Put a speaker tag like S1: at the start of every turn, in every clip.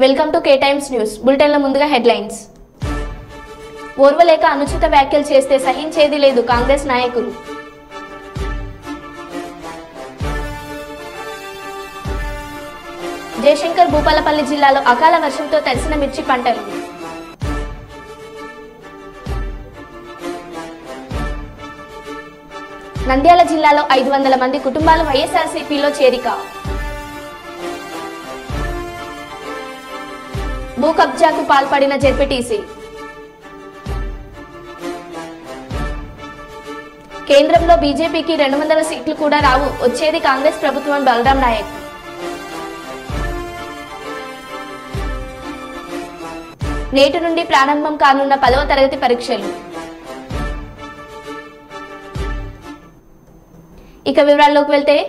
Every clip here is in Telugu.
S1: Welcome to K Times News బులెటిన్ల ముందుగా హెడ్లైన్స్. ఓర్వలేక అనుచిత వ్యాఖ్యలు చేస్తే సహించేది లేదు కాంగ్రెస్ నాయకులు. జయశంకర్ భూపాలపల్లి జిల్లాలో అకాల వర్షంతో తడిసిన మిర్చి పంటలు. నంద్యాల జిల్లాలో 500 మంది కుటుంబాలు వైఎస్ఆర్సీపీలో చేరిక. భూ కబ్జాకు పాల్పడిన జెడ్పీటీసీ. కేంద్రంలో బీజేపీకి 200 సీట్లు కూడా రావు, వచ్చేది కాంగ్రెస్ ప్రభుత్వం. బలరాం నాయక్. నేటి నుండి ప్రారంభం కానున్న 10వ తరగతి పరీక్షలు. ఇక వివరాల్లోకి వెళ్తే,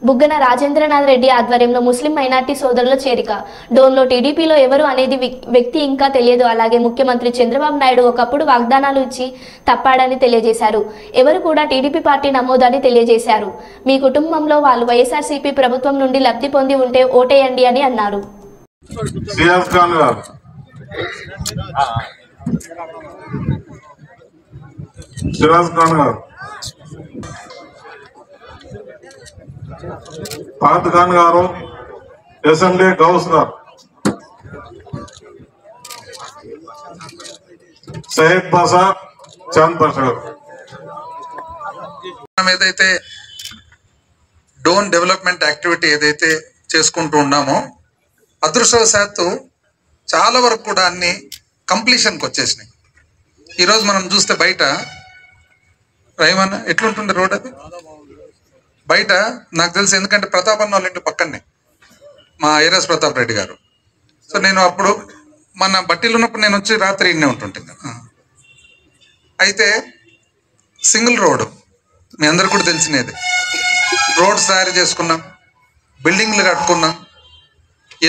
S1: బుగ్గన రాజేంద్రనాథ్ రెడ్డి ఆధ్వర్యంలో ముస్లిం మైనార్టీ సోదరుల చేరిక. డోన్లో టీడీపీలో ఎవరు అనేది వ్యక్తి ఇంకా తెలియదు. అలాగే ముఖ్యమంత్రి చంద్రబాబు నాయుడు ఒకప్పుడు వాగ్దానాలు ఇచ్చి తప్పాడని తెలియజేశారు. ఎవరు కూడా టీడీపీ పార్టీ నమోదని తెలియజేశారు. మీ కుటుంబంలో వాళ్ళు వైఎస్ఆర్సీపీ ప్రభుత్వం నుండి లబ్ధి పొంది ఉంటే ఓటేయండి అని అన్నారు.
S2: పాత ఖాన్ గారు, ఎస్ఎండి గౌస్ గారు, సహీద్ బాసా, చాంద్ బాషా గారు.
S3: ఏదైతే డోన్ డెవలప్మెంట్ యాక్టివిటీ ఏదైతే చేసుకుంటూ ఉన్నామో, అదృష్టవశాత్తు చాలా వరకు కూడా అన్ని కంప్లీషన్కి వచ్చేసినాయి. ఈరోజు మనం చూస్తే బయట రైమన్ ఎట్లుంటుండే రోడ్ అది బయట నాకు తెలుసు, ఎందుకంటే ప్రతాపన్న వాళ్ళ ఇంటి పక్కనే మా ఏరస్ ప్రతాప్ రెడ్డి గారు. సో నేను అప్పుడు మన బట్టీలు ఉన్నప్పుడు నేను వచ్చి రాత్రి ఇన్నే ఉంటుంటుంది. అయితే సింగిల్ రోడ్ మీ అందరు కూడా తెలిసినది. రోడ్స్ తయారు చేసుకున్నాం, బిల్డింగ్లు కట్టుకున్నాం,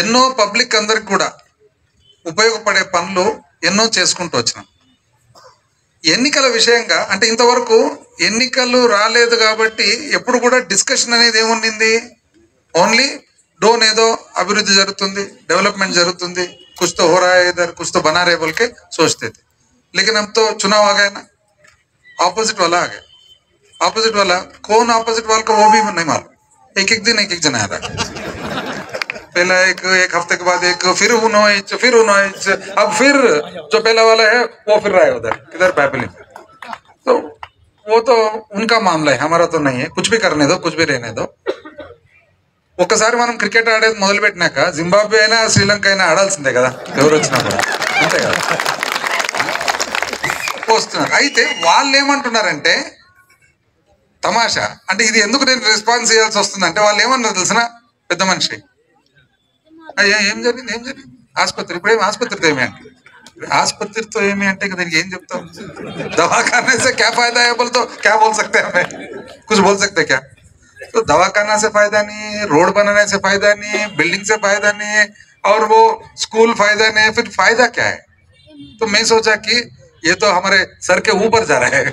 S3: ఎన్నో పబ్లిక్ అందరికి కూడా ఉపయోగపడే పనులు ఎన్నో చేసుకుంటూ వచ్చినాం. ఎన్నికల విషయంగా అంటే ఇంతవరకు ఎన్నికలు రాలేదు కాబట్టి ఎప్పుడు కూడా డిస్కషన్ అనేది ఏముండింది, ఓన్లీ డోన్ ఏదో అభివృద్ధి జరుగుతుంది, डेवलपमेंट जरूरत कुछ तो हो रहा है इधर, कुछ तो बना रहे बोल के सोचते थे. लेकिन अब तो चुनाव आ गया ना, ऑपोजिट वाला आ गया. ऑपोजिट वाला कौन, ऑपोजिट वाला को वो भी नहीं मालूम. एक एक दिन एक एक जना आ रहा है. पहला एक हफ्ते के बाद एक, फिर उन्होंने, अब फिर जो पहला वाला है वो फिर रहा है उधर किधर पैपली. तो वो तो उनका मामला है, हमारा तो नहीं है. कुछ भी करने दो, कुछ भी रहने दो. ఒక్కసారి మనం క్రికెట్ ఆడేది మొదలు పెట్టినాక జింబాబ్వే అయినా శ్రీలంక అయినా ఆడాల్సిందే కదా, ఎవరు వచ్చినా కూడా అంతే కదా వస్తున్నారు. అయితే వాళ్ళు ఏమంటున్నారంటే తమాషా, అంటే ఇది ఎందుకు నేను రెస్పాన్స్ చేయాల్సి వస్తుంది అంటే, వాళ్ళు ఏమన్నారు తెలిసిన పెద్ద మనిషి, ఏం జరిగింది ఆసుపత్రి, ఇప్పుడేం ఆసుపత్రితో ఏమి అంటే, ఆసుపత్రితో ఏమి అంటే దీనికి ఏం చెప్తాం, దవాఖానే से क्या फायदा है बोल तो क्या बोल सकते हैं, हमें कुछ बोल सकते क्या. तो दवाखाना से फायदा नहीं, रोड बनाने से फायदा नहीं, बिल्डिंग से फायदा नहीं है, और वो स्कूल फायदा नहीं है, फिर फायदा क्या है. तो मैं सोचा कि ये तो हमारे सर के ऊपर जा रहा है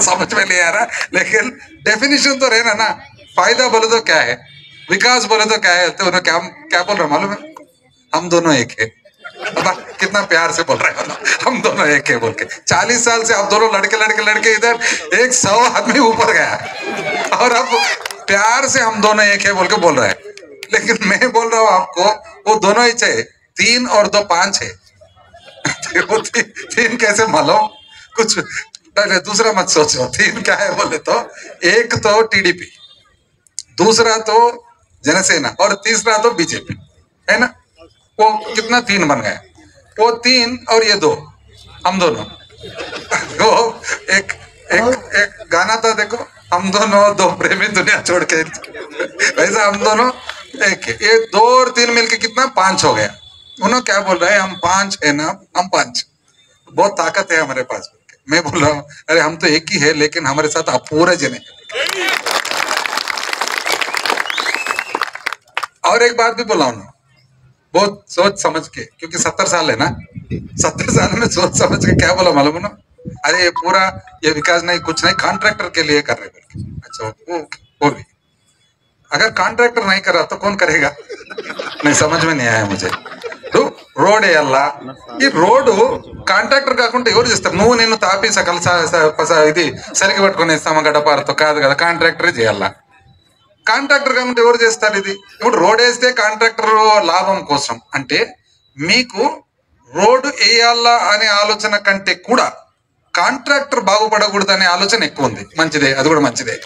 S3: समझ में नहीं आ रहा, लेकिन डेफिनेशन तो रहना ना. फायदा बोले तो क्या है, विकास बोले तो क्या है. तो उन्होंने क्या बोल रहा मालूम है, हम दोनों एक है. कितना प्यार से बोल रहे हैं, हम दोनों एक है बोल के. 40 साल से आप दोनों लड़के इधर 100 आदमी ऊपर गया और अब प्यार से हम दोनों एक है बोल के बोल रहा है. लेकिन मैं बोल रहा हूँ आपको, वो दोनों ही चाहिए. 3 और 2 5 है. तीन कैसे मालूम, कुछ दूसरा मत सोचो. 3 क्या है बोले तो, एक तो टीडीपी, दूसरा तो जनसेना, और तीसरा तो बीजेपी है ना. वो कितना 3 बन गया, वो 3 और ये 2, हम दोनों. वो एक गाना था देखो, हम दोनों 2 प्रेमी दुनिया छोड़ के, वैसा हम दोनों एक है. ये 2 और 3 मिलके कितना 5 हो गया. उन्होंने क्या बोल रहा है, हम 5 है ना, हम 5, बहुत ताकत है हमारे पास. मैं बोल रहा हूँ अरे हम तो एक ही है, लेकिन हमारे साथ आप पूरे जने. और एक बात भी बोला उन्होंने, बहुत सोच समझ के, क्योंकि 70 साल है ना, 70 साल में सोच समझ के क्या बोला मालूम ना, अरे ये पूरा ये विकास नहीं, कुछ नहीं, कॉन्ट्रैक्टर के लिए कर रहे बोल. अच्छा वो भी अगर कॉन्ट्रैक्टर नहीं करा तो कौन करेगा? नहीं, समझ में नहीं आया मुझे. రోడ్ వేయాలా? ఈ రోడ్డు కాంట్రాక్టర్ కాకుండా ఎవరు చేస్తారు? నువ్వు నేను తాపి సకల ఇది సరికి పట్టుకుని ఇస్తామా గడపారతో కాదు కదా, కాంట్రాక్టరే చేయాలా. కాంట్రాక్టర్ కాకుండా ఎవరు చేస్తారు ఇది? ఇప్పుడు రోడ్ వేస్తే కాంట్రాక్టర్ లాభం కోసం అంటే మీకు రోడ్డు వేయాలా అనే ఆలోచన కంటే కూడా కాంట్రాక్టర్ బాగుపడకూడదు అనే ఆలోచన ఎక్కువ ఉంది. మంచిదే, అది కూడా మంచిదే.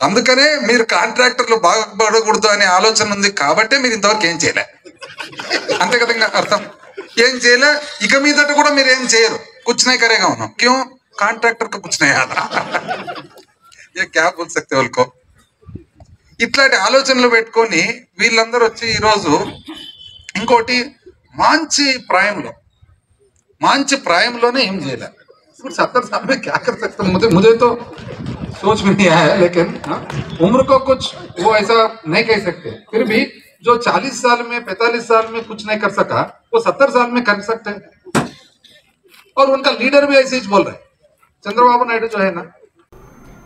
S3: అందుకనే మీరు కాంట్రాక్టర్లు బాగుపడకూడదు అనే ఆలోచన ఉంది కాబట్టి మీరు ఇంతవరకు ఏం చేయలే. అంతే కదా, ఇంకా అర్థం ఏం చేయలే. ఇక మీదట కూడా మీరు ఏం చేయరు. కూర్చునే కరేగా ఉన్నాం. క్యూ కాంట్రాక్టర్ కు కూర్చునే క్యా బోల్ సక్తే వాళ్ళకో. ఇట్లాంటి ఆలోచనలు పెట్టుకొని వీళ్ళందరూ వచ్చి ఈరోజు ఇంకోటి మంచి ప్రాయంలోనే ఏం చేయలే. ఇప్పుడు 70 साल में क्या कर सकते? मुझे तो सोच में नहीं आया, लेकिन उम्र को कुछ वो ऐसा नहीं कह सकते. फिर भी जो 40 साल में 45 साल में कुछ नहीं कर सका वो 70 साल में कर सकते हैं. और उनका लीडर भी ऐसे ही बोल रहे हैं. चंद्रबाबू नायडू जो है ना.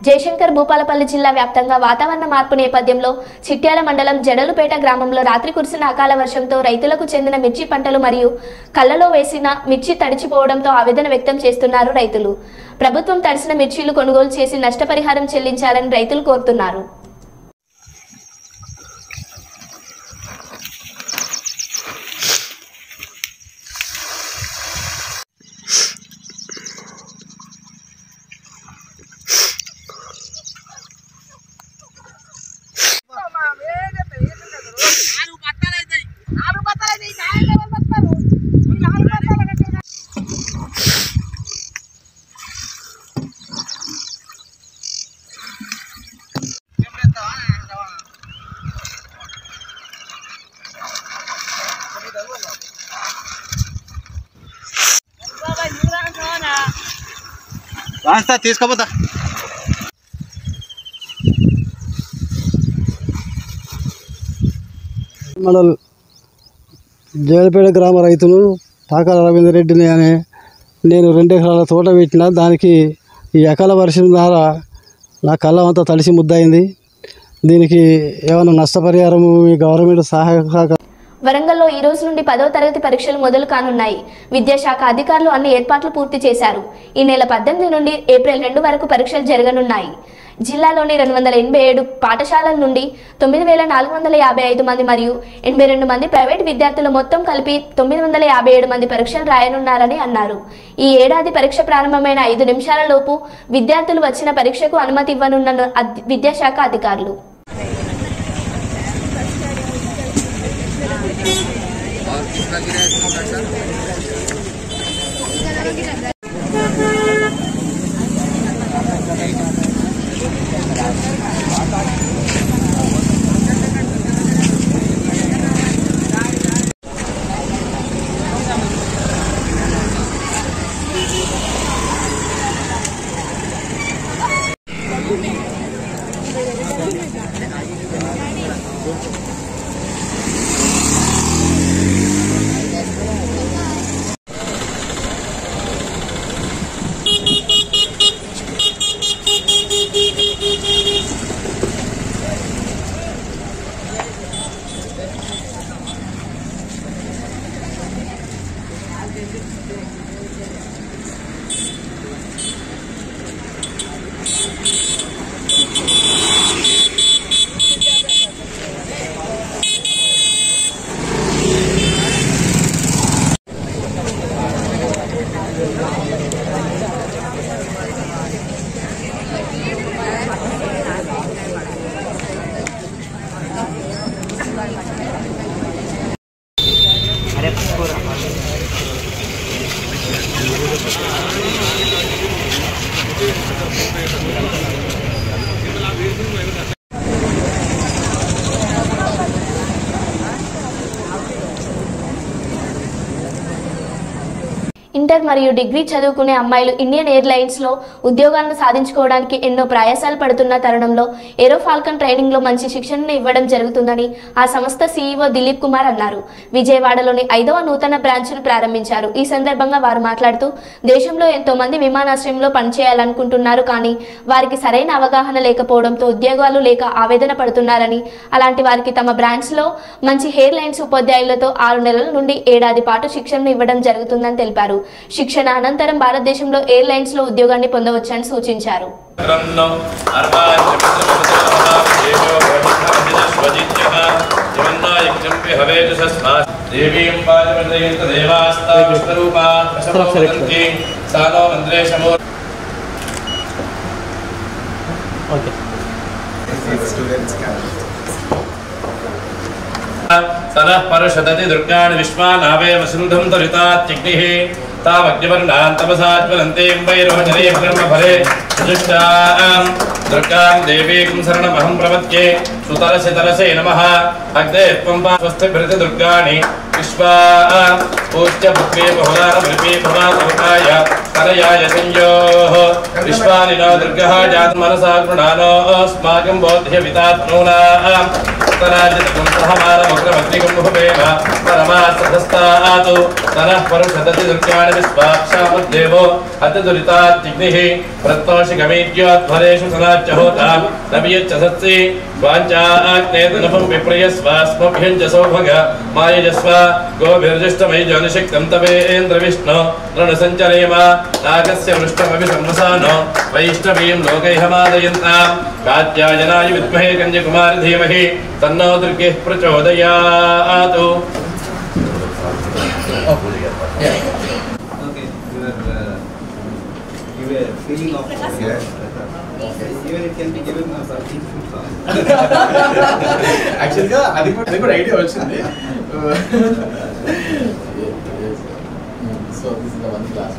S1: జయశంకర్ భూపాలపల్లి జిల్లా వ్యాప్తంగా వాతావరణ మార్పు నేపథ్యంలో చిట్యాల మండలం జడలుపేట గ్రామంలో రాత్రి కురిసిన అకాల వర్షంతో రైతులకు చెందిన మిర్చి పంటలు మరియు కళ్ళలో వేసిన మిర్చి తడిచిపోవడంతో ఆవేదన వ్యక్తం చేస్తున్నారు రైతులు. ప్రభుత్వం తడిసిన మిర్చీలు కొనుగోలు చేసి నష్టపరిహారం చెల్లించాలని రైతులు కోరుతున్నారు.
S4: తీసుకోపోతా. మండల్ జయలపేట గ్రామ రైతులు పాకాల రవీందర్ రెడ్డిని అనే నేను 2 ఎకరాల తోట పెట్టిన. దానికి ఈ అకాల వర్షం ద్వారా నా కళ్ళం అంతా తడిసి ముద్దయింది. దీనికి ఏమైనా నష్టపరిహారం మీ గవర్నమెంట్ సహాయ.
S1: వరంగల్లో ఈ రోజు నుండి 10వ తరగతి పరీక్షలు మొదలు కానున్నాయి. విద్యాశాఖ అధికారులు అన్ని ఏర్పాట్లు పూర్తి చేశారు. ఈ నెల 18 నుండి ఏప్రిల్ 2 వరకు పరీక్షలు జరగనున్నాయి. జిల్లాలోని 287 పాఠశాలల నుండి 9455 మంది మరియు 82 మంది ప్రైవేట్ విద్యార్థులు మొత్తం కలిపి 957 మంది పరీక్షలు రాయనున్నారని అన్నారు. ఈ ఏడాది పరీక్ష ప్రారంభమైన 5 నిమిషాల లోపు విద్యార్థులు వచ్చిన పరీక్షకు అనుమతి ఇవ్వనున్న విద్యాశాఖ అధికారులు. ఇంటర్ మరియు డిగ్రీ చదువుకునే అమ్మాయిలు ఇండియన్ ఎయిర్లైన్స్లో ఉద్యోగాలను సాధించుకోవడానికి ఎన్నో ప్రయాసాలు పడుతున్న తరుణంలో ఏరో ఫాల్కన్ ట్రైనింగ్లో మంచి శిక్షణను ఇవ్వడం జరుగుతుందని ఆ సంస్థ సీఈఓ దిలీప్ కుమార్ అన్నారు. విజయవాడలోని 5వ నూతన బ్రాంచ్ను ప్రారంభించారు. ఈ సందర్భంగా వారు మాట్లాడుతూ దేశంలో ఎంతో మంది విమానాశ్రయంలో పనిచేయాలనుకుంటున్నారు, కానీ వారికి సరైన అవగాహన లేకపోవడంతో ఉద్యోగాలు లేక ఆవేదన పడుతున్నారని, అలాంటి వారికి తమ బ్రాంచ్లో మంచి ఎయిర్లైన్స్ ఉపాధ్యాయులతో 6 నెలల నుండి ఏడాది పాటు శిక్షణను ఇవ్వడం జరుగుతుందని తెలిపారు. శిక్షణ అనంతరం భారతదేశంలో ఎయిర్లైన్స్ లో ఉద్యోగాన్ని పొందవచ్చని సూచించారు.
S5: सनः परषदति दुर्गाणि विश्वानावे वसुन्धं तरितात्यग्निः तावग्निवर्णान् तपसाज्वलन्तीं वैरोचने ब्रह्मफले सुजुष्टां दुर्गां देवीं शरणमहं प्रपद्ये सुतरसे तरसे नमः अग्ने त्वं स्वस्तिभृति दुर्गाणि विश्वा पूज्य भुक्वे बहुलारमृपे भवातवकाय करयाय संयोः विश्वानि नो दुर्गः जात मनसा गृणानो अस्माकं बोध्यवितात्मूनां तराजितं सहमानमग्रमग्निकं भुवेम परमासहस्तातु तनः परुषदति दुर्गाणि विश्वाक्षामद्देवो अतिदुरितात्यग्निः प्रत्नोषिकमीड्योध्वरेषु सनाच्यहोतां नवियच्च सत्सि वाञ्चाग्नेतनभं विप्रयस्वास्मभ्यञ्च सौभग मायजस्व गोभिर्जिष्टमयि ज्योनिषिक्तं तवेन्द्रविष्णु रणसञ्चरेम नागस्य मृष्टमभि संवसानो वैष्णवीं लोकैहमादयन्तां कात्यायनाय विद्महे कन्याकुमारी धीमहि तन्नो दुर्गेः प्रचोदयात्.
S6: Give a feeling of even it can be given as a
S7: actually అది కూడా ఐడియా వచ్చింది. So this is the one class.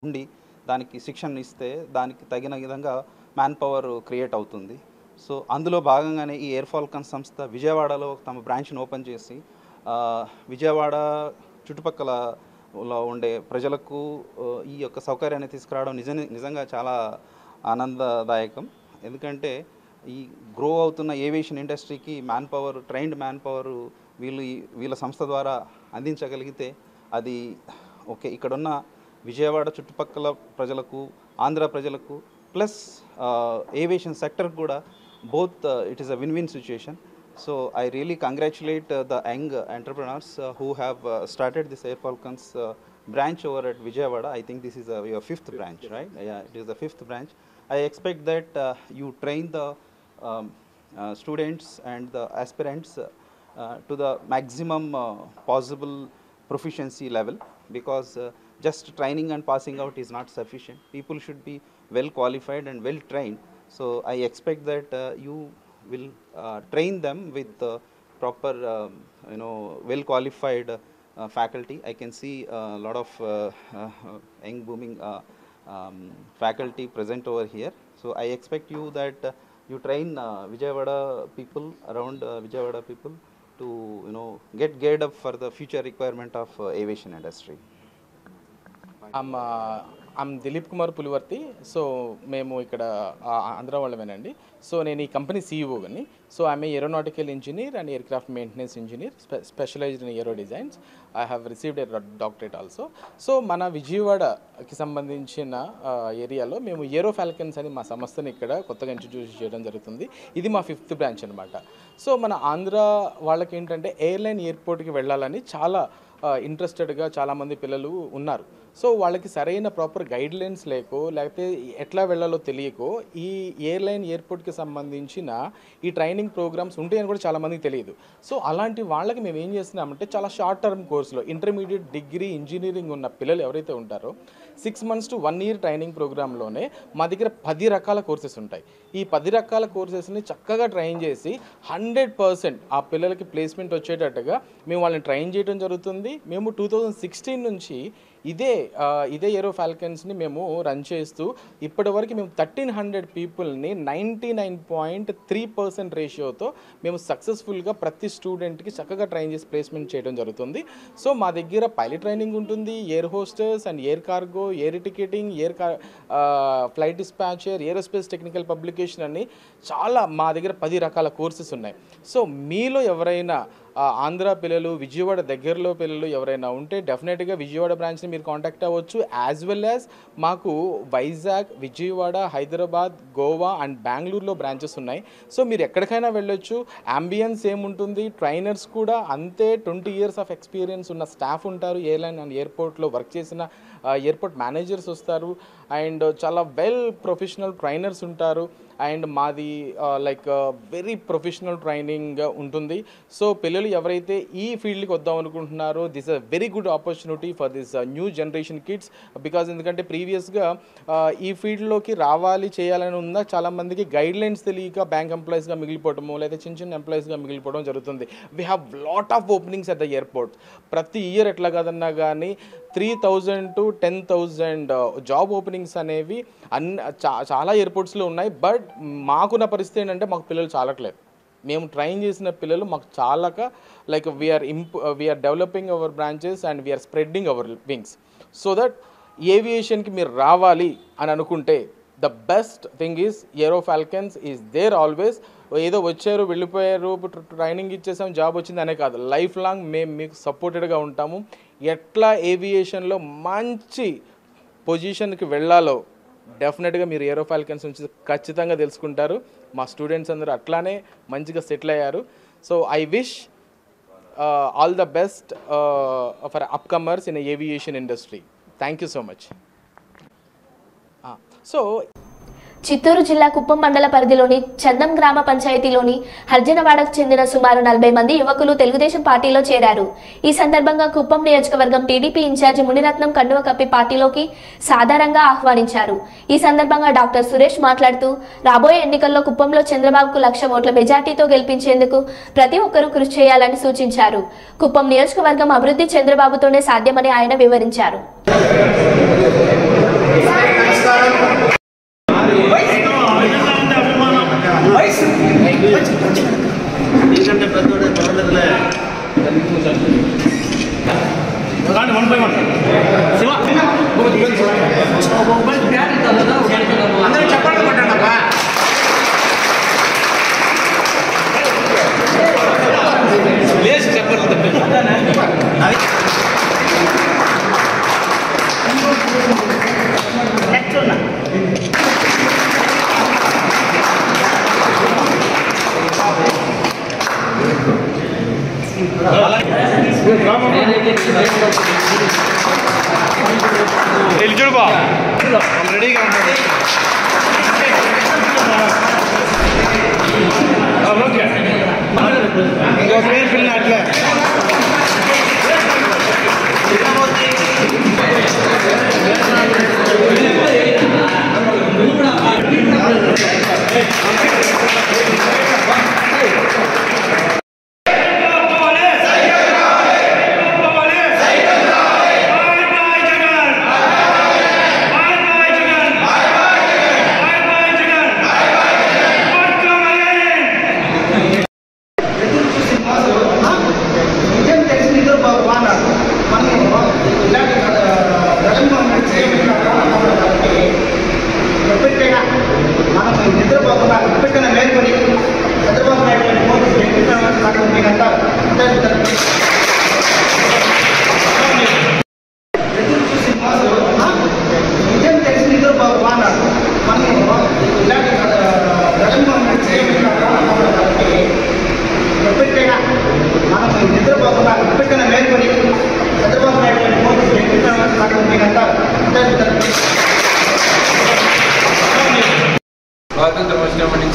S6: ఉండి దానికి శిక్షణ ఇస్తే దానికి తగిన విధంగా మ్యాన్ పవర్ క్రియేట్ అవుతుంది. సో అందులో భాగంగానే ఈ ఎయిర్ ఫాల్కన్ సంస్థ విజయవాడలో తమ బ్రాంచ్ను ఓపెన్ చేసి విజయవాడ చుట్టుపక్కల ఉండే ప్రజలకు ఈ యొక్క సౌకర్యాన్ని తీసుకురావడం నిజంగా చాలా ఆనందదాయకం. ఎందుకంటే ఈ గ్రో అవుతున్న ఏవియేషన్ ఇండస్ట్రీకి man power, trained man power వీళ్ళ సంస్థ ద్వారా అందించగలిగితే అది ఓకే, ఇక్కడున్న విజయవాడ చుట్టుపక్కల ప్రజలకు, ఆంధ్ర ప్రజలకు ప్లస్ ఏవియేషన్ సెక్టర్ కూడా both it is a win-win situation. So I really congratulate the young entrepreneurs who have started this Air Falcons branch over at Vijayawada. I think this is your 5th branch, right? Yeah, it is the 5th branch. I expect that you train the students and the aspirants to the maximum possible proficiency level, because just training and passing out is not sufficient. People should be well qualified and well trained. So I expect that you will train them with proper, well qualified faculty. I can see a lot of young booming faculty present over here. So I expect you that you train Vijayawada people around Vijayawada people to get geared up for the future requirement of aviation industry.
S7: I'm Dilip Kumar Pulivarti. So మేము ఇక్కడ ఆంధ్ర వాళ్ళమేనండి. సో నేను ఈ కంపెనీ CEO గాని. So I'm a aeronautical engineer and aircraft maintenance engineer specialized in aero designs. I have received a doctorate also. So మన విజయవాడకి సంబంధించిన ఏరియాలో మేము ఏరో ఫాల్కన్స్ అని మా సంస్థని ఇక్కడ కొత్తగా ఇంట్రడ్యూస్ చేయడం జరుగుతుంది. ఇది మా 5th బ్రాంచ్ అనమాట. సో మన ఆంధ్ర వాళ్ళకి ఏంటంటే ఎయిర్లైన్ ఎయిర్పోర్ట్కి వెళ్ళాలని చాలా ఇంట్రెస్టెడ్గా చాలామంది పిల్లలు ఉన్నారు. సో వాళ్ళకి సరైన ప్రాపర్ గైడ్లైన్స్ లేకపోతే ఎట్లా వెళ్ళాలో తెలియకో ఈ ఎయిర్లైన్ ఎయిర్పోర్ట్కి సంబంధించిన ఈ ట్రైనింగ్ ప్రోగ్రామ్స్ ఉంటాయని కూడా చాలామందికి తెలియదు. సో అలాంటి వాళ్ళకి మేము ఏం చేస్తున్నామంటే చాలా షార్ట్ టర్మ్ కోర్సులో ఇంటర్మీడియట్ డిగ్రీ ఇంజనీరింగ్ ఉన్న పిల్లలు ఎవరైతే ఉంటారో 6 months to 1 year ట్రైనింగ్ ప్రోగ్రాంలోనే మా దగ్గర 10 రకాల కోర్సెస్ ఉంటాయి. ఈ 10 రకాల కోర్సెస్ని చక్కగా ట్రైన్ చేసి 100% ఆ పిల్లలకి ప్లేస్మెంట్ వచ్చేటట్టుగా మేము వాళ్ళని ట్రైన్ చేయడం జరుగుతుంది. మేము 2016 నుంచి ఇదే ఏరో ఫాల్కన్స్ని మేము రన్ చేస్తూ ఇప్పటివరకు మేము 1300 పీపుల్ని 99.3% రేషియోతో మేము సక్సెస్ఫుల్గా ప్రతి స్టూడెంట్కి చక్కగా ట్రైన్ చేసి ప్లేస్మెంట్ చేయడం జరుగుతుంది. సో మా దగ్గర పైలట్ ట్రైనింగ్ ఉంటుంది, air hostess and air cargo, air ticketing, flight dispatcher, aerospace technical publication అని చాలా మా దగ్గర 10 రకాల కోర్సెస్ ఉన్నాయి. సో మీలో ఎవరైనా ఆంధ్ర పిల్లలు, విజయవాడ దగ్గరలో పిల్లలు ఎవరైనా ఉంటే డెఫినెట్గా విజయవాడ బ్రాంచ్ని మీరు కాంటాక్ట్ అవ్వచ్చు. యాజ్ వెల్ యాజ్ మాకు వైజాగ్, విజయవాడ, హైదరాబాద్, గోవా అండ్ బెంగళూరులో బ్రాంచెస్ ఉన్నాయి. సో మీరు ఎక్కడికైనా వెళ్ళొచ్చు. అంబియన్స్ ఏముంటుంది, ట్రైనర్స్ కూడా అంతే 20 years ఆఫ్ ఎక్స్పీరియన్స్ ఉన్న స్టాఫ్ ఉంటారు. ఎయిర్లైన్ అండ్ ఎయిర్పోర్ట్లో వర్క్ చేసిన ఎయిర్పోర్ట్ మేనేజర్స్ వస్తారు అండ్ చాలా వెల్ ప్రొఫెషనల్ ట్రైనర్స్ ఉంటారు. అండ్ మాది లైక్ వెరీ ప్రొఫెషనల్ ట్రైనింగ్ ఉంటుంది. సో పిల్లలు ఎవరైతే ఈ ఫీల్డ్కి వద్దాం అనుకుంటున్నారో this a very good opportunity for this new generation kids. Because ఎందుకంటే ప్రీవియస్గా ఈ ఫీల్డ్లోకి రావాలి చేయాలని ఉన్న చాలామందికి గైడ్లైన్స్ తెలియక బ్యాంక్ ఎంప్లాయీస్గా మిగిలిపోవడము లేదా చిన్న ఎంప్లాయీస్గా మిగిలిపోవడం జరుగుతుంది. We have lot of openings at the airport. ప్రతి ఇయర్ ఎట్లా కాదన్నా కానీ 3,000 to 10,000 జాబ్ ఓపెనింగ్స్ అనేవి చాలా ఎయిర్పోర్ట్స్లో ఉన్నాయి. బట్ మాకున్న పరిస్థితి ఏంటంటే మాకు పిల్లలు చాలట్లేదు. మేము ట్రైన్ చేసిన పిల్లలు మాకు చాలక like we are developing our branches and we are spreading our wings. So that ఏవియేషన్కి మీరు రావాలి అని అనుకుంటే the best thing is Aero Falcons is there always. ఏదో వచ్చారు వెళ్ళిపోయారు ట్రైనింగ్ ఇచ్చేసాం జాబ్ వచ్చింది అనే కాదు, లైఫ్ లాంగ్ మేము మీకు సపోర్టెడ్గా ఉంటాము. ఎట్లా ఏవియేషన్లో మంచి పొజిషన్కి వెళ్ళాలో డెఫినెట్గా మీరు ఏరో ఫాల్కన్స్ నుంచి ఖచ్చితంగా తెలుసుకుంటారు. మా స్టూడెంట్స్ అందరూ అట్లానే మంచిగా సెటిల్ అయ్యారు. So I wish all the best for upcomers in aviation industry. Thank you so much. So
S1: Chittoor జిల్లా కుప్పం మండల పరిధిలోని చందం గ్రామ పంచాయతీలోని హర్జనవాడకు చెందిన సుమారు 40 మంది యువకులు తెలుగుదేశం పార్టీలో చేరారు. ఈ సందర్భంగా కుప్పం నియోజకవర్గం టీడీపీ ఇన్ఛార్జి మునిరత్నం కండువ కప్పి పార్టీలోకి సాధారణంగా ఆహ్వానించారు. ఈ సందర్భంగా డాక్టర్ సురేష్ మాట్లాడుతూ రాబోయే ఎన్నికల్లో కుప్పంలో చంద్రబాబుకు 1,00,000 ఓట్ల మెజార్టీతో గెలిపించేందుకు ప్రతి ఒక్కరూ కృషి చేయాలని సూచించారు. కుప్పం నియోజకవర్గం అభివృద్ధి చంద్రబాబుతోనే సాధ్యమని ఆయన వివరించారు. రెడీగా ఉంటుంది. ఇంకో పేరు పిల్ల అట్లే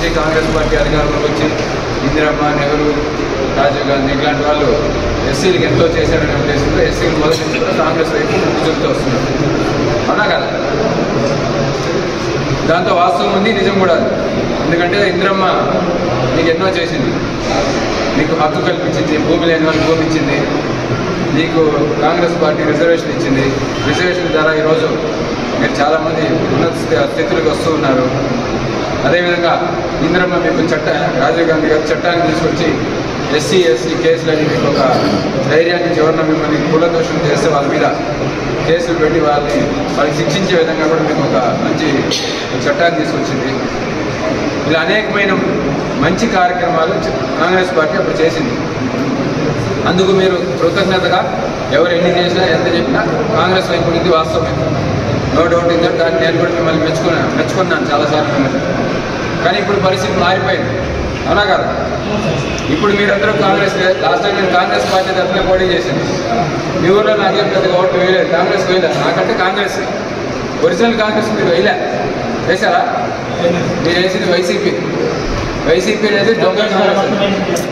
S8: నుంచి కాంగ్రెస్ పార్టీ అధికారంలోకి వచ్చి ఇందిరమ్మ, నెహ్రూ, రాజీవ్ గాంధీ ఇలాంటి వాళ్ళు ఎస్సీలకు ఎంతో చేశారనే ఉద్దేశంతో ఎస్సీలు మొదటి నుంచి కూడా కాంగ్రెస్ వైపు చూపుతూ వస్తున్నారు. అవునా కదా? దాంతో వాస్తవం ఉంది, నిజం కూడా. ఎందుకంటే ఇందిరమ్మ నీకు ఎన్నో చేసింది, నీకు హక్కు కల్పించింది, భూమి లేని వాళ్ళకి భూమి ఇచ్చింది, నీకు కాంగ్రెస్ పార్టీ రిజర్వేషన్ ఇచ్చింది. రిజర్వేషన్ ద్వారా ఈరోజు మీరు చాలామంది ఉన్నత స్థితులకు వస్తూ ఉన్నారు. అదేవిధంగా ఇందిరమ్మ మీకు రాజీవ్ గాంధీ గారు చట్టాన్ని తీసుకొచ్చి ఎస్సీ ఎస్టీ కేసులని మీకు ఒక ధైర్యాన్ని చివరిన మిమ్మల్ని కులదోషం చేస్తే వాళ్ళ మీద కేసులు పెట్టి వాళ్ళకి శిక్షించే విధంగా కూడా మీకు ఒక మంచి చట్టాన్ని తీసుకొచ్చింది. ఇలా అనేకమైన మంచి కార్యక్రమాలు కాంగ్రెస్ పార్టీ అప్పుడు చేసింది. అందుకు మీరు కృతజ్ఞతగా ఎవరు ఎన్ని చేసినా ఎంత చెప్పినా కాంగ్రెస్ వైపు ఇది వాస్తవం, నో డౌట్ ఇన్ దట్. దాన్ని నేను కూడా మిమ్మల్ని మెచ్చుకున్నాను చాలాసార్లు మిమ్మల్ని. కానీ ఇప్పుడు పరిస్థితి మారిపోయింది, అవునా కదా? ఇప్పుడు మీరందరూ కాంగ్రెస్, లాస్ట్ టైం నేను కాంగ్రెస్ పార్టీ తరఫున పోటీ చేశాను. మీ ఊళ్ళో నాకేం పెద్దగా ఓట్లు వేయలేదు, కాంగ్రెస్ వేయలేదు. నాకంటే కాంగ్రెస్ ఒరిజినల్ కాంగ్రెస్ మీరు వేశారా? మీరు వేసింది వైసీపీ అనేది దొంగ కాంగ్రెస్,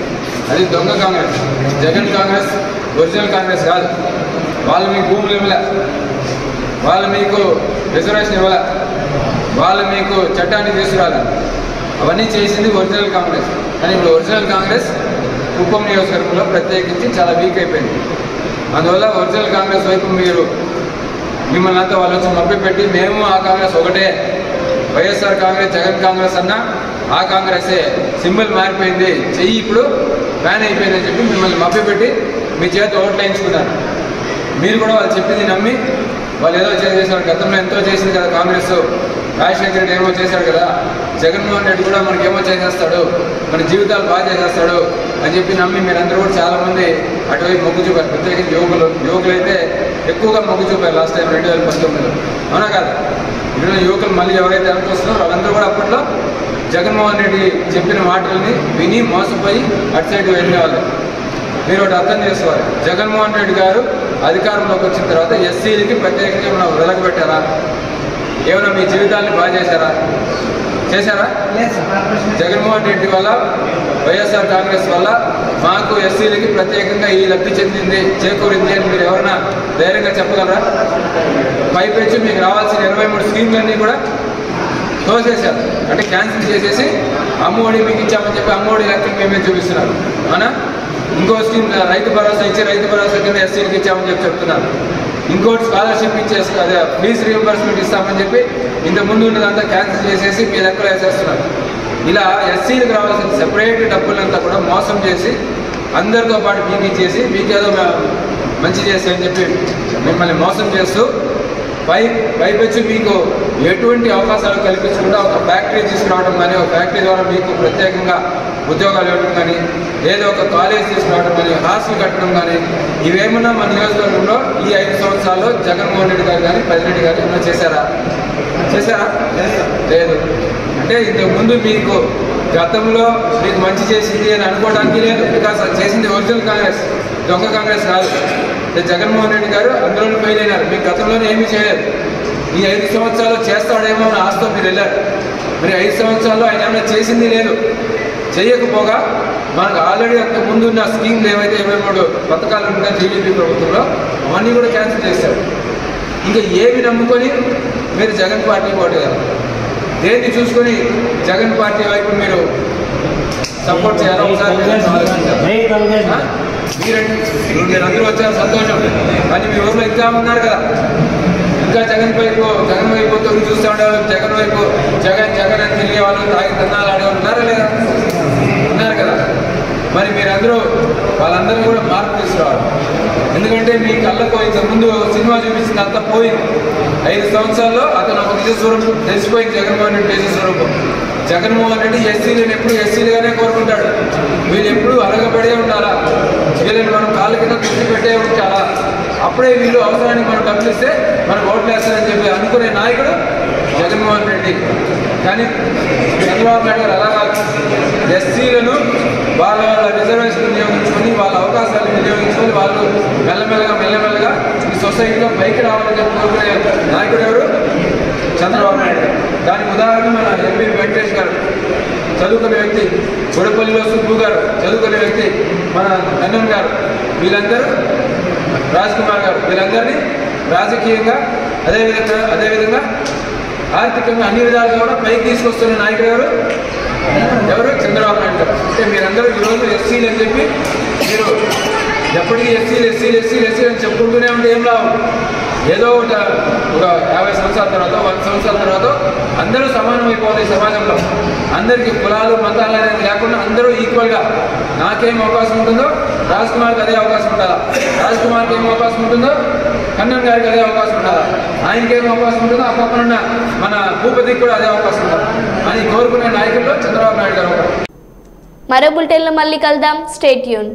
S8: అది దొంగ కాంగ్రెస్. జగన్ కాంగ్రెస్ ఒరిజినల్ కాంగ్రెస్ కాదు. వాళ్ళు మీకు భూములు ఇవ్వలే, వాళ్ళు మీకు రిజర్వేషన్ ఇవ్వలే, వాళ్ళు మీకు చట్టాన్ని తీసుకురాలి. అవన్నీ చేసింది ఒరిజినల్ కాంగ్రెస్. కానీ ఇప్పుడు ఒరిజినల్ కాంగ్రెస్ కుప్పం నియోజకవర్గంలో ప్రత్యేకించి చాలా వీక్ అయిపోయింది. అందువల్ల ఒరిజినల్ కాంగ్రెస్ వైపు మిమ్మల్ని అంతా వాళ్ళు వచ్చి మభ్యపెట్టి మేము ఆ కాంగ్రెస్ ఒకటే, వైఎస్ఆర్ కాంగ్రెస్ జగన్ కాంగ్రెస్ అన్నా ఆ కాంగ్రెసే, సింబల్ మారిపోయింది, చెయ్యి ఇప్పుడు బ్యాన్ అయిపోయిందని చెప్పి మిమ్మల్ని మభ్యపెట్టి మీ చేత ఓట్లు వేయించుకున్నారు. మీరు కూడా వాళ్ళు చెప్పింది నమ్మి వాళ్ళు ఏదో చేశారు. గతంలో ఎంతో చేసింది కదా కాంగ్రెస్, రాజశేఖర రెడ్డి ఏమో చేశాడు కదా, జగన్మోహన్ రెడ్డి కూడా మనకి ఏమో చేసేస్తాడు, మన జీవితాలు బాగా చేసేస్తాడు అని చెప్పి నమ్మి మీరందరూ కూడా చాలామంది అటువైపు మొగ్గు చూపారు. ప్రత్యేకించి యువకులు అయితే ఎక్కువగా మొగ్గు చూపారు లాస్ట్ టైం 2019లో, అవునా కాదు? ఇప్పుడు యువకులు మళ్ళీ ఎవరైతే వెనక్కి వస్తున్నారో వాళ్ళందరూ కూడా అప్పట్లో జగన్మోహన్ రెడ్డి చెప్పిన మాటల్ని విని మోసపోయి అటు సైడ్ వెళ్ళేవాళ్ళు. మీరు ఒకటి అర్థం చేసుకోవాలి, జగన్మోహన్ రెడ్డి గారు అధికారంలోకి వచ్చిన తర్వాత ఎస్సీలకి ప్రత్యేకంగా ఏమైనా వెలగబెట్టారా? ఏమైనా మీ జీవితాన్ని బాగా చేశారా? జగన్మోహన్ రెడ్డి వల్ల, వైఎస్ఆర్ కాంగ్రెస్ వల్ల మాకు ఎస్సీలకి ప్రత్యేకంగా ఈ లబ్ధి చేకూరింది అని మీరు ఎవరైనా ధైర్యంగా చెప్పగలరా? పైపెచ్చి మీకు రావాల్సిన 23 స్కీమ్లన్నీ కూడా తోసేశారు, అంటే క్యాన్సిల్ చేసేసి అమ్మఒడి మీకు ఇచ్చామని చెప్పి అమ్మఒడి లెక్కలు మేమే చూపిస్తున్నారు. అవునా? ఇంకో స్కీమ్ రైతు భరోసా ఇచ్చి రైతు భరోసా కింద ఎస్సీలకి ఇచ్చామని చెప్పి చెప్తున్నారు. ఇంకోటి స్కాలర్షిప్ ఇచ్చేసి అదే ఫీజు రీఎంబర్స్మెంట్ ఇస్తామని చెప్పి ఇంతకుముందు ఉన్నదంతా క్యాన్సిల్ చేసేసి మీ లెక్కలు వేసేస్తున్నారు. ఇలా ఎస్సీలకు రావాల్సిన సెపరేట్ డబ్బులంతా కూడా మోసం చేసి అందరితో పాటు మీకు ఇచ్చేసి మీకేదో మంచి చేసి అని చెప్పి మిమ్మల్ని మోసం చేస్తూ పైపెచ్చి మీకు ఎటువంటి అవకాశాలు కల్పించకుండా ఒక ఫ్యాక్టరీ తీసుకురావడం కానీ, ఒక ఫ్యాక్టరీ ద్వారా మీకు ప్రత్యేకంగా ఉద్యోగాలు ఇవ్వడం కానీ, లేదా ఒక కాలేజ్ తీసుకురావడం కానీ, హాస్టల్ కట్టడం కానీ, ఇవేమన్నా మన నియోజకవర్గంలో ఈ 5 సంవత్సరాల్లో జగన్మోహన్ రెడ్డి గారు కానీ పెద్దిరెడ్డి గారు ఏమన్నా చేశారా? లేదు. అంటే ఇంతకుముందు మీకు గతంలో మీకు మంచి చేసింది అని అనుకోవడానికి లేదు. బికాస్ అది చేసింది ఒరిజినల్ కాంగ్రెస్, దొంగ కాంగ్రెస్ కాదు. జగన్మోహన్ రెడ్డి గారు అందులోనే ఫెయిల్ అయినారు. మీకు గతంలోనే ఏమీ చేయలేదు. ఈ 5 సంవత్సరాలు చేస్తాడేమో అని ఆశతో మీరు వెళ్ళారు. మరి 5 సంవత్సరాల్లో ఆయన ఏమైనా చేసింది లేదు. చేయకపోగా మనకు ఆల్రెడీ అంతకు ముందు ఉన్న స్కీమ్లు ఏవైతే 23 పథకాలు ఉంటాయి టీడీపీ ప్రభుత్వంలో అవన్నీ కూడా క్యాన్సిల్ చేశారు. ఇంకా ఏమి నమ్ముకొని మీరు జగన్ పార్టీ పోటీగారు? దేన్ని చూసుకొని జగన్ పార్టీ వైపు మీరు సపోర్ట్ చేయాలో ఒకసారి మీరందరూ వచ్చారు, సంతోషం. కానీ మీ ఊళ్ళో ఇంకా ఉన్నారు కదా, ఇంకా జగన్ వైపు తొంగి చూస్తూ ఉండేవాళ్ళు, జగన్ అని తిరిగే వాళ్ళు, తాగి తన్నాలు ఆడేవాళ్ళు ఉన్నారా లేదా? ఉన్నారు కదా. మరి మీరందరూ వాళ్ళందరూ కూడా మార్పు తీసుకురావాలి. ఎందుకంటే మీ కళ్ళకు ఇంతకుముందు సినిమా చూపించింది అంతా పోయింది. 5 సంవత్సరాల్లో అతను ఒక నిజ స్వరూపం తెలిసిపోయింది. జగన్మోహన్ రెడ్డి నిజ స్వరూపం. జగన్మోహన్ రెడ్డి ఎస్సీలను ఎప్పుడు ఎస్సీలుగానే కోరుకుంటాడు. వీళ్ళు ఎప్పుడు అలగబడే ఉండాలా, వీళ్ళని మనం కాళ్ళ కింద కుర్చీ పెట్టే ఉంచాలా, అప్పుడే వీళ్ళు అవసరానికి మనం డబ్బులు ఇస్తే మనకు ఓట్లు వేస్తారని చెప్పి అనుకునే నాయకుడు జగన్మోహన్ రెడ్డి. కానీ చంద్రబాబు నాయుడు గారు అలా కాదు. ఎస్సీలను వాళ్ళ రిజర్వేషన్ వినియోగించుకొని, వాళ్ళ అవకాశాలను వినియోగించుకొని వాళ్ళు మెల్లమెల్లగా ఈ సొసైటీలో పైకి రావాలని చెప్పి కోరుకునే నాయకుడు ఎవరు? చంద్రబాబు నాయుడు. దానికి ఉదాహరణ మన ఎంపీ వెంకటేష్ గారు. చదువుకునే వ్యక్తి, గొడపల్లిలో సుబ్బు గారు చదువుకునే వ్యక్తి, మన కన్నన్ గారు, వీళ్ళందరూ రాజ్ కుమార్ గారు, వీళ్ళందరినీ రాజకీయంగా అదేవిధంగా ఆర్థికంగా అన్ని విధాలుగా కూడా పైకి తీసుకొస్తున్న నాయకుడు ఎవరు చంద్రబాబు నాయుడు గారు. అంటే మీరందరూ ఈరోజు ఎస్సీలు అని చెప్పి మీరు ఎప్పటికీ ఎస్సీలు అని చెప్పుకుంటూనే ఉంటే ఏం లాభం? ఏదో ఒక 50 సంవత్సరాల తర్వాత 100 సంవత్సరాల తర్వాత అందరూ సమానమైపోతాయి సమాజంలో. అందరికీ కులాలు మతాలు అనేది లేకుండా అందరూ ఈక్వల్గా నాకేం అవకాశం ఉంటుందో రాజ్ కుమార్కి అదే అవకాశం ఉంటుందా, రాజ్ కుమార్కి ఏం అవకాశం ఉంటుందో కన్నన్ గారికి అదే అవకాశం ఉంటుందా, ఆయనకేం అవకాశం ఉంటుందో ఆ పక్కనున్న మన భూపతికి కూడా అదే అవకాశం ఉంటుందా అని కోరుకునే నాయకుల్లో చంద్రబాబు నాయుడు గారు.
S1: మరో బులెటిన్లో మళ్ళీ కలుద్దాం. Stay tune.